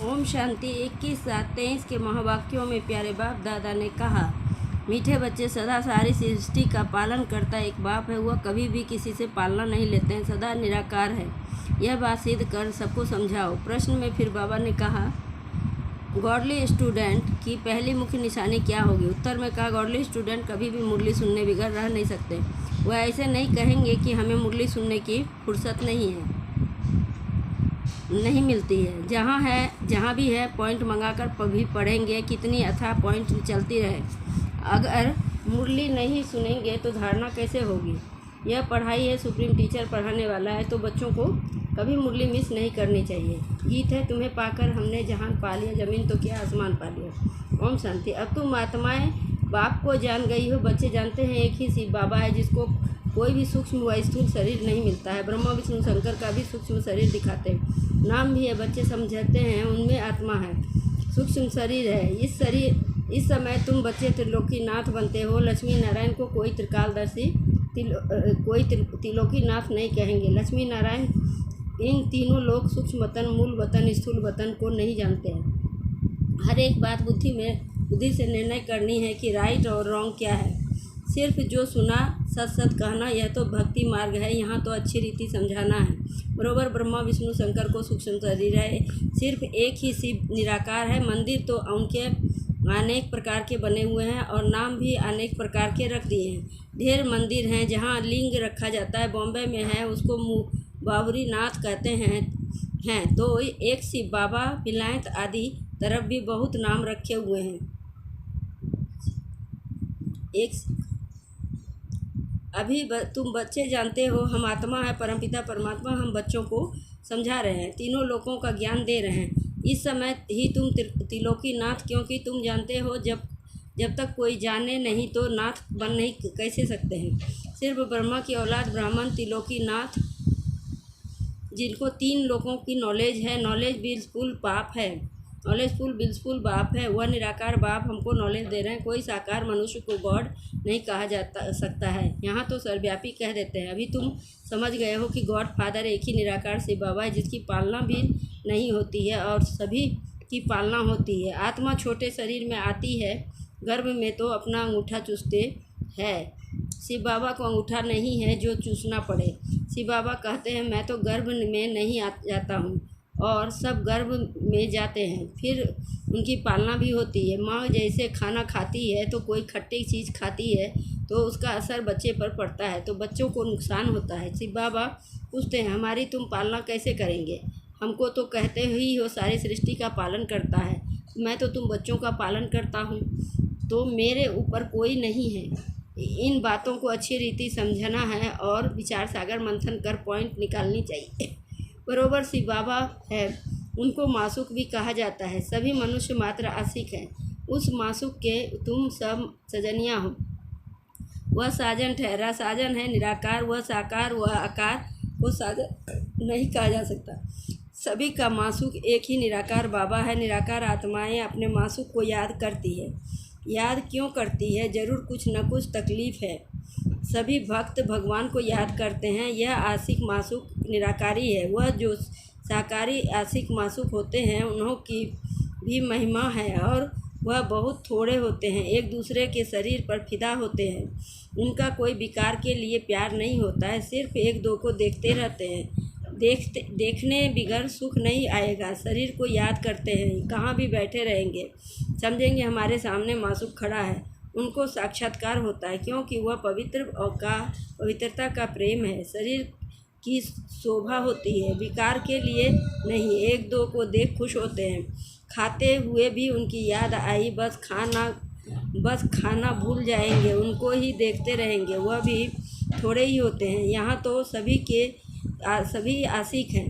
ओम शांति 21/7/23 के महावाक्यों में प्यारे बाप दादा ने कहा, मीठे बच्चे सदा सारी सृष्टि का पालन करता एक बाप है। वह कभी भी किसी से पालना नहीं लेते हैं, सदा निराकार है। यह बात सिद्ध कर सबको समझाओ। प्रश्न में फिर बाबा ने कहा, गॉडली स्टूडेंट की पहली मुख्य निशानी क्या होगी? उत्तर में कहा, गॉडली स्टूडेंट कभी भी मुरली सुनने बगैर रह नहीं सकते। वह ऐसे नहीं कहेंगे कि हमें मुरली सुनने की फुर्सत नहीं मिलती है। जहाँ भी है पॉइंट मंगाकर भी पढ़ेंगे। कितनी अथाह पॉइंट चलती रहे, अगर मुरली नहीं सुनेंगे तो धारणा कैसे होगी? यह पढ़ाई है, सुप्रीम टीचर पढ़ाने वाला है, तो बच्चों को कभी मुरली मिस नहीं करनी चाहिए। गीत है, तुम्हें पाकर हमने जहान पा लिया, ज़मीन तो क्या आसमान पा लिया। ओम शांति। अब तुम आत्माएं बाप को जान गई हो। बच्चे जानते हैं एक ही शिव बाबा है, जिसको कोई भी सूक्ष्म व स्थूल शरीर नहीं मिलता है। ब्रह्मा विष्णु शंकर का भी सूक्ष्म शरीर दिखाते हैं, नाम भी है। बच्चे समझते हैं उनमें आत्मा है, सूक्ष्म शरीर है। इस समय तुम बच्चे त्रिलोकीनाथ बनते हो। लक्ष्मी नारायण को कोई त्रिकालदर्शी कोई त्रिलोकीनाथ नहीं कहेंगे। लक्ष्मी नारायण इन तीनों लोग सूक्ष्म वतन, मूल वतन, स्थूल वतन को नहीं जानते हैं। हर एक बात बुद्धि से निर्णय करनी है कि राइट और रॉन्ग क्या है। सिर्फ जो सुना सच कहना, यह तो भक्ति मार्ग है। यहाँ तो अच्छी रीति समझाना है। बरोबर ब्रह्मा विष्णु शंकर को सूक्ष्म शरीर है, सिर्फ एक ही शिव निराकार है। मंदिर तो उनके अनेक प्रकार के बने हुए हैं और नाम भी अनेक प्रकार के रख दिए हैं। ढेर मंदिर हैं जहाँ लिंग रखा जाता है। बॉम्बे में है, उसको बाबरी नाथ कहते हैं तो एक शिव बाबा, विलायत आदि तरफ भी बहुत नाम रखे हुए हैं। अभी तुम बच्चे जानते हो हम आत्मा है, परमपिता परमात्मा हम बच्चों को समझा रहे हैं, तीनों लोगों का ज्ञान दे रहे हैं। इस समय ही तुम त्रिलोकीनाथ, क्योंकि तुम जानते हो जब तक कोई जाने नहीं तो नाथ बन नहीं कैसे सकते हैं। सिर्फ ब्रह्मा की औलाद ब्राह्मण त्रिलोकीनाथ, जिनको 3 लोगों की नॉलेज है। नॉलेज बिल्कुल बाप है, बिल्कुल बाप है। वह निराकार बाप हमको नॉलेज दे रहे हैं। कोई साकार मनुष्य को गॉड नहीं कहा सकता है। यहाँ तो सर्वव्यापी कह देते हैं। अभी तुम समझ गए हो कि गॉड फादर एक ही निराकार शिव बाबा है, जिसकी पालना भी नहीं होती है और सभी की पालना होती है। आत्मा छोटे शरीर में आती है, गर्भ में तो अपना अंगूठा चूसते हैं। शिव बाबा को अंगूठा नहीं है जो चूसना पड़े। शिव बाबा कहते हैं, मैं तो गर्भ में नहीं जाता हूँ और सब गर्भ में जाते हैं। फिर उनकी पालना भी होती है। माँ जैसे खाना खाती है तो कोई खट्टी चीज़ खाती है तो उसका असर बच्चे पर पड़ता है, तो बच्चों को नुकसान होता है। शिव बाबा पूछते हैं, हमारी तुम पालना कैसे करेंगे? हमको तो कहते ही हो सारी सृष्टि का पालन करता है। मैं तो तुम बच्चों का पालन करता हूँ, तो मेरे ऊपर कोई नहीं है। इन बातों को अच्छी रीति समझना है और विचार सागर मंथन कर पॉइंट निकालनी चाहिए। बरोबर शिव बाबा है, उनको मासूक भी कहा जाता है। सभी मनुष्य मात्र आशिक हैं। उस मासूक के तुम सब सजनियाँ हो। वह साजन ठहरा, साजन है निराकार। वह साकार, वह आकार को साजन नहीं कहा जा सकता। सभी का मासूक एक ही निराकार बाबा है। निराकार आत्माएं अपने मासूक को याद करती है। याद क्यों करती है? जरूर कुछ न कुछ तकलीफ़ है। सभी भक्त भगवान को याद करते हैं। यह आशिक मासूक निराकारी है। वह जो साकारी आशिक मासूक होते हैं, उन्हों की भी महिमा है और वह बहुत थोड़े होते हैं, एक दूसरे के शरीर पर फिदा होते हैं। उनका कोई विकार के लिए प्यार नहीं होता है, सिर्फ एक दो को देखते रहते हैं। देखने बिगर सुख नहीं आएगा। शरीर को याद करते हैं, कहाँ भी बैठे रहेंगे, समझेंगे हमारे सामने मासूक खड़ा है। उनको साक्षात्कार होता है, क्योंकि वह पवित्रता का प्रेम है। शरीर की शोभा होती है, विकार के लिए नहीं। एक दो को देख खुश होते हैं। खाते हुए भी उनकी याद आई, बस खाना भूल जाएंगे, उनको ही देखते रहेंगे। वह भी थोड़े ही होते हैं। यहाँ तो सभी आशिक हैं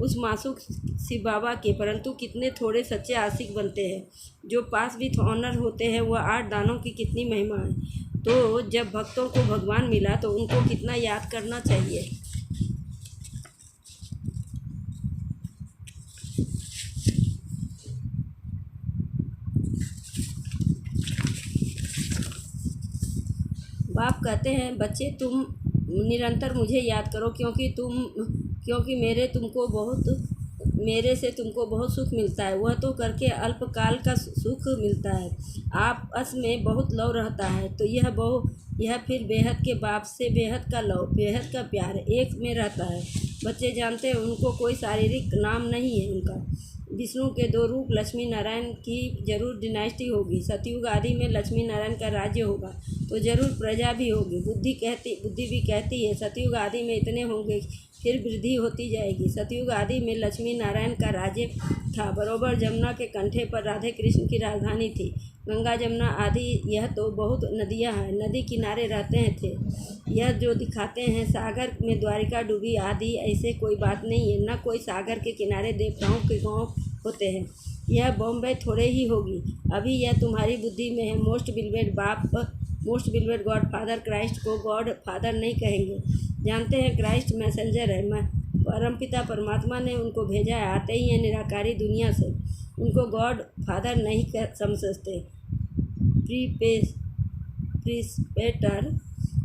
उस मासूक शिव बाबा के, परंतु कितने थोड़े सच्चे आशिक बनते हैं। जो पास विथ ऑनर होते हैं, वह 8 दानों की कितनी महिमा है। तो जब भक्तों को भगवान मिला तो उनको कितना याद करना चाहिए। बाप कहते हैं, बच्चे तुम निरंतर मुझे याद करो, क्योंकि मेरे से तुमको बहुत सुख मिलता है, वह तो करके अल्पकाल का सुख मिलता है। आपस में बहुत लव रहता है, तो यह फिर बेहद के बाप से बेहद का लव, बेहद का प्यार एक में रहता है। बच्चे जानते हैं उनको कोई शारीरिक नाम नहीं है उनका। विष्णु के 2 रूप लक्ष्मी नारायण की जरूर डिनाइस्टी होगी। सतयुग आदि में लक्ष्मी नारायण का राज्य होगा तो जरूर प्रजा भी होगी। बुद्धि भी कहती है सतयुग आदि में इतने होंगे, फिर वृद्धि होती जाएगी। सतयुग आदि में लक्ष्मी नारायण का राज्य था। बरोबर जमुना के कंठे पर राधे कृष्ण की राजधानी थी। गंगा जमुना आदि यह तो बहुत नदियां हैं, नदी किनारे रहते हैं थे। यह जो दिखाते हैं सागर में द्वारिका डूबी आदि, ऐसे कोई बात नहीं है। न कोई सागर के किनारे देवताओं के गाँव होते हैं। यह बॉम्बे थोड़े ही होगी। अभी यह तुम्हारी बुद्धि में है। Most beloved God father Christ को गॉड फादर नहीं कहेंगे। जानते हैं क्राइस्ट मैसेंजर है। परमपिता परमात्मा ने उनको भेजा है। आते ही हैं निराकारी दुनिया से। उनको गॉड फादर नहीं समझते, प्रिस्पेटर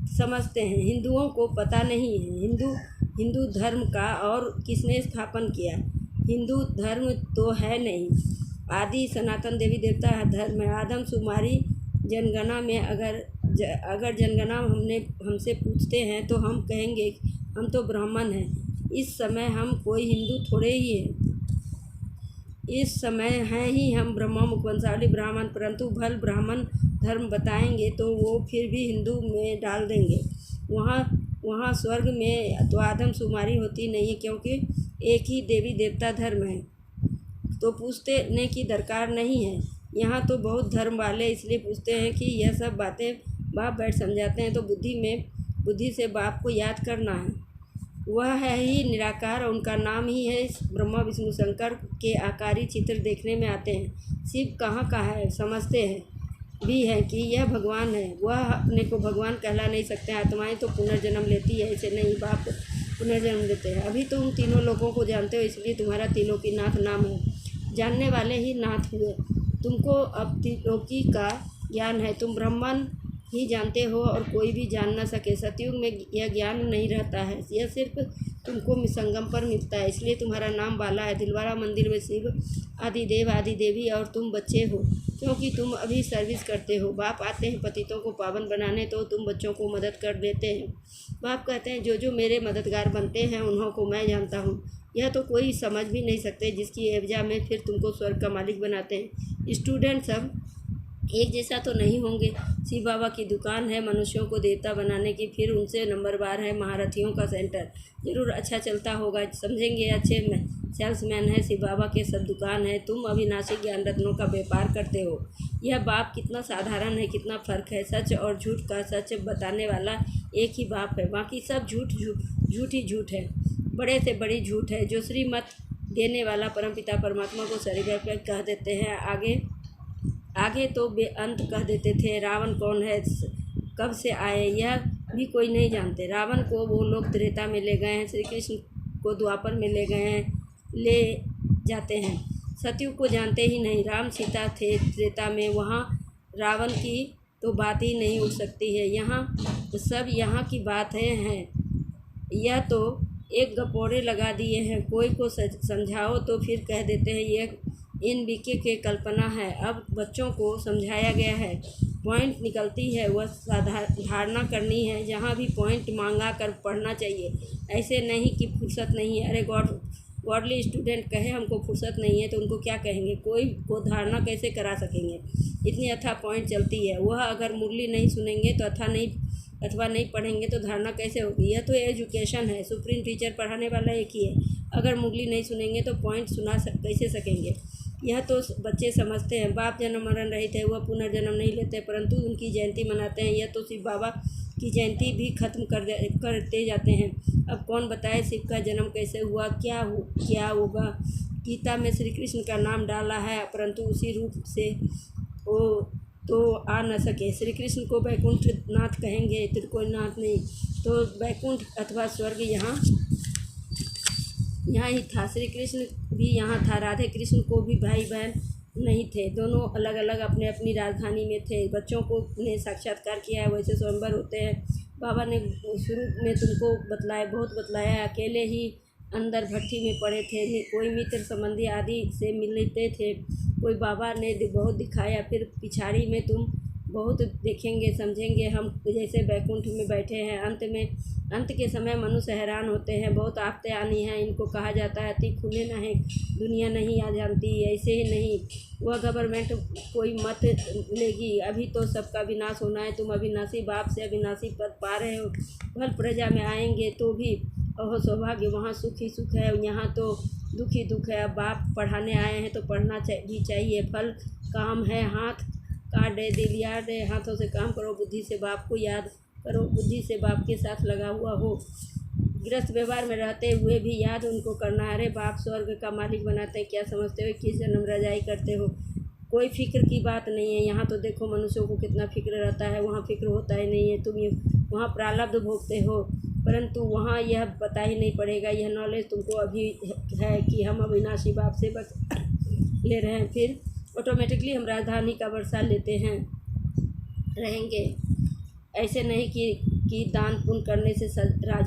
समझते हैं। हिंदुओं को पता नहीं है हिंदू धर्म का और किसने स्थापन किया। हिंदू धर्म तो है नहीं, आदि सनातन देवी देवता धर्म है। आदमशुमारी जनगणना में अगर जनगणना हमसे पूछते हैं तो हम कहेंगे हम तो ब्राह्मण हैं। इस समय हम कोई हिंदू थोड़े ही हैं। इस समय हैं ही हम ब्रह्मा मुखवंशावली ब्राह्मण, परंतु भल ब्राह्मण धर्म बताएंगे तो वो फिर भी हिंदू में डाल देंगे। वहाँ स्वर्ग में तो आदमशुमारी होती नहीं है, क्योंकि एक ही देवी देवता धर्म है, तो पूछने की दरकार नहीं है। यहाँ तो बहुत धर्म वाले इसलिए पूछते हैं कि यह सब बातें बाप बैठ समझाते हैं, तो बुद्धि से बाप को याद करना है। वह है ही निराकार, उनका नाम ही है ब्रह्मा विष्णु शंकर के आकारी चित्र देखने में आते हैं। शिव कहाँ का है समझते हैं भी है कि यह भगवान है। वह अपने को भगवान कहला नहीं सकते। आत्माएं तो पुनर्जन्म लेती है, ऐसे नहीं बाप पुनर्जन्म लेते हैं। अभी तुम तीनों लोगों को जानते हो, इसलिए तुम्हारा त्रिलोकी नाथ नाम है। जानने वाले ही नाथ हुए। तुमको अब त्रिलोकी का ज्ञान है। तुम ब्राह्मण ही जानते हो और कोई भी जान न सके। सतयुग में यह ज्ञान नहीं रहता है, यह सिर्फ तुमको संगम पर मिलता है, इसलिए तुम्हारा नाम बाला है। दिलवारा मंदिर में शिव आदि देव आदि देवी और तुम बच्चे हो, क्योंकि तुम अभी सर्विस करते हो। बाप आते हैं पतितों को पावन बनाने, तो तुम बच्चों को मदद कर देते हैं। बाप कहते हैं जो मेरे मददगार बनते हैं उन्हों को मैं जानता हूँ। यह तो कोई समझ भी नहीं सकते, जिसकी एवजा में फिर तुमको स्वर्ग का मालिक बनाते हैं। स्टूडेंट सब एक जैसा तो नहीं होंगे। शिव बाबा की दुकान है मनुष्यों को देवता बनाने की, फिर उनसे नंबरवार है महारथियों का सेंटर। जरूर अच्छा चलता होगा, समझेंगे अच्छे सेल्समैन है शिव बाबा के सब दुकान है। तुम अविनाशी ज्ञान रत्नों का व्यापार करते हो। यह बाप कितना साधारण है, कितना फ़र्क है। सच और झूठ का सच बताने वाला एक ही बाप है, बाकी सब झूठ ही झूठ है। बड़े से बड़ी झूठ है। जो श्रीमत देने वाला परमपिता परमात्मा को सरिव्यापक कह देते हैं, आगे तो बेअंत कह देते थे। रावण कौन है, कब से आए, यह भी कोई नहीं जानते। रावण को वो लोग त्रेता में ले गए हैं, श्री कृष्ण को द्वापर में ले जाते हैं। सतयुग को जानते ही नहीं। राम सीता थे त्रेता में, वहाँ रावण की तो बात ही नहीं उठ सकती है। यहाँ तो सब यहाँ की बात है। यह तो एक गपोड़े लगा दिए हैं। कोई को समझाओ तो फिर कह देते हैं ये NBK के कल्पना है। अब बच्चों को समझाया गया है, पॉइंट निकलती है, वह धारणा करनी है। जहाँ भी पॉइंट मांगा कर पढ़ना चाहिए, ऐसे नहीं कि फुर्सत नहीं है। अरे गॉडली स्टूडेंट कहे हमको फुर्सत नहीं है, तो उनको क्या कहेंगे, कोई को धारणा कैसे करा सकेंगे। इतनी अथा पॉइंट चलती है। वह अगर मुरली नहीं सुनेंगे तो अथवा नहीं पढ़ेंगे तो धारणा कैसे होगी। यह तो एजुकेशन है, सुप्रीम टीचर पढ़ाने वाला एक ही है। अगर मुरली नहीं सुनेंगे तो पॉइंट कैसे सकेंगे। यह तो बच्चे समझते हैं। बाप जन्म मरण रहित है, वह पुनर्जन्म नहीं लेते, परंतु उनकी जयंती मनाते हैं। यह तो शिव बाबा की जयंती भी खत्म करते जाते हैं। अब कौन बताए शिव का जन्म कैसे हुआ, क्या होगा। गीता में श्री कृष्ण का नाम डाला है, परंतु उसी रूप से वो तो आ न सके। श्री कृष्ण को वैकुंठ नाथ कहेंगे, त्रिकोणनाथ नहीं। तो वैकुंठ अथवा स्वर्ग यहाँ ही था। श्री कृष्ण भी यहाँ था। राधे कृष्ण को भी भाई बहन नहीं थे, दोनों अलग अलग अपने अपनी राजधानी में थे। बच्चों को ने साक्षात्कार किया है, वैसे स्वयंवर होते हैं। बाबा ने शुरू में तुमको बहुत बतलाया, अकेले ही अंदर भट्ठी में पड़े थे, कोई मित्र संबंधी आदि से मिलते थे, कोई बाबा ने बहुत दिखाया, फिर पिछाड़ी में तुम बहुत देखेंगे समझेंगे। हम जैसे बैकुंठ में बैठे हैं। अंत के समय मनुष्य हैरान होते हैं, बहुत आफतें आनी हैं। इनको कहा जाता है अति खुले न है, दुनिया नहीं आ जानती। ऐसे ही नहीं, वह गवर्नमेंट कोई मत लेगी। अभी तो सबका विनाश होना है। तुम अविनाशी बाप से अविनाशी पद पा रहे हो। फल प्रजा में आएंगे तो भी ओहो सौभाग्य, वहाँ सुख ही सुख है, यहाँ तो दुख ही दुख है। अब बाप पढ़ाने आए हैं तो पढ़ना भी चाहिए। फल काम है, हाथ काट दे, दिल याद दे, हाथों से काम करो, बुद्धि से बाप को याद करो, बुद्धि से बाप के साथ लगा हुआ हो। गृहस्थ व्यवहार में रहते हुए भी याद उनको करना। अरे बाप स्वर्ग का मालिक बनाते हैं, क्या समझते हो? किस जन्म रजाई करते हो? कोई फिक्र की बात नहीं है। यहाँ तो देखो मनुष्यों को कितना फिक्र रहता है, वहाँ फिक्र होता ही नहीं है। तुम ये वहाँ प्रारब्ध भोगते हो, परंतु वहाँ यह पता ही नहीं पड़ेगा। यह नॉलेज तुमको अभी है कि हम अविनाशी बाप से बच ले रहे हैं, फिर ऑटोमेटिकली हम राजधानी का वर्षा लेते हैं रहेंगे। ऐसे नहीं कि दान पुण्य करने से राजा